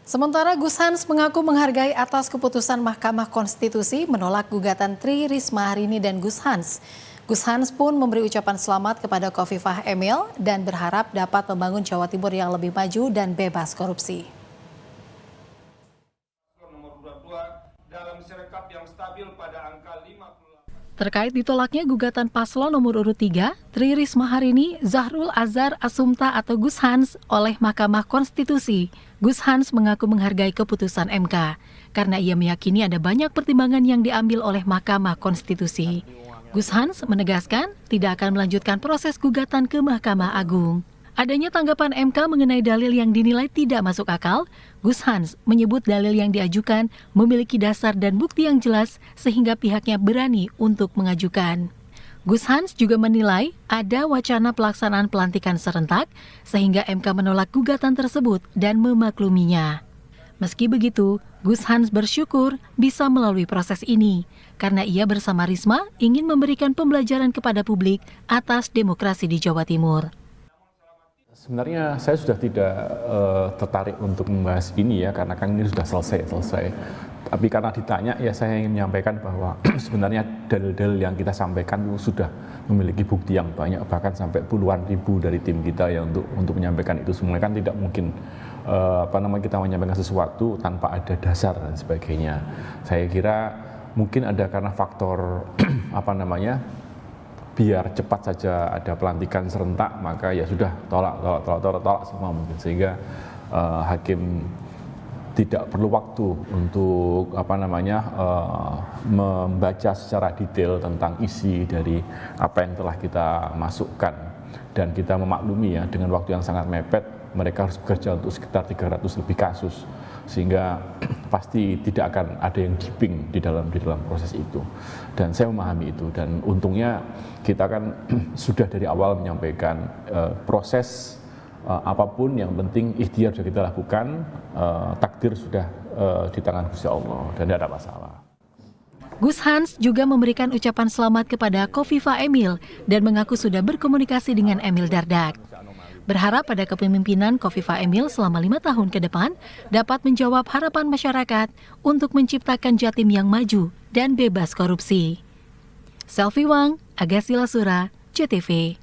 Sementara Gus Hans mengaku menghargai atas keputusan Mahkamah Konstitusi menolak gugatan Tri Risma hari ini dan Gus Hans. Gus Hans pun memberi ucapan selamat kepada Khofifah Emil dan berharap dapat membangun Jawa Timur yang lebih maju dan bebas korupsi. Terkait ditolaknya gugatan paslon nomor urut 3, Tri Risma hari ini, Zahrul Azhar Asumta atau Gus Hans oleh Mahkamah Konstitusi. Gus Hans mengaku menghargai keputusan MK karena ia meyakini ada banyak pertimbangan yang diambil oleh Mahkamah Konstitusi. Gus Hans menegaskan tidak akan melanjutkan proses gugatan ke Mahkamah Agung. Adanya tanggapan MK mengenai dalil yang dinilai tidak masuk akal, Gus Hans menyebut dalil yang diajukan memiliki dasar dan bukti yang jelas sehingga pihaknya berani untuk mengajukan. Gus Hans juga menilai ada wacana pelaksanaan pelantikan serentak sehingga MK menolak gugatan tersebut dan memakluminya. Meski begitu, Gus Hans bersyukur bisa melalui proses ini karena ia bersama Risma ingin memberikan pembelajaran kepada publik atas demokrasi di Jawa Timur. Sebenarnya saya sudah tidak tertarik untuk membahas ini ya, karena kan ini sudah selesai. Tapi karena ditanya ya saya ingin menyampaikan bahwa sebenarnya dalil-dalil yang kita sampaikan itu sudah memiliki bukti yang banyak, bahkan sampai puluhan ribu dari tim kita ya untuk menyampaikan itu semua. Kan tidak mungkin kita menyampaikan sesuatu tanpa ada dasar dan sebagainya. Saya kira mungkin ada karena faktor biar cepat saja ada pelantikan serentak, maka ya sudah tolak semua mungkin, sehingga hakim tidak perlu waktu untuk membaca secara detail tentang isi dari apa yang telah kita masukkan, dan kita memaklumi ya dengan waktu yang sangat mepet mereka harus bekerja untuk sekitar 300 lebih kasus, sehingga pasti tidak akan ada yang dipping di dalam proses itu, dan saya memahami itu. Dan untungnya kita kan sudah dari awal menyampaikan proses apapun yang penting ikhtiar sudah kita lakukan, takdir sudah di tangan Gusti Allah dan tidak ada masalah. Gus Hans juga memberikan ucapan selamat kepada Khofifah Emil dan mengaku sudah berkomunikasi dengan Emil Dardak. Berharap pada kepemimpinan Khofifah Emil selama 5 tahun ke depan dapat menjawab harapan masyarakat untuk menciptakan Jatim yang maju dan bebas korupsi. Selvi Wang, Agassi Lasura, JTV.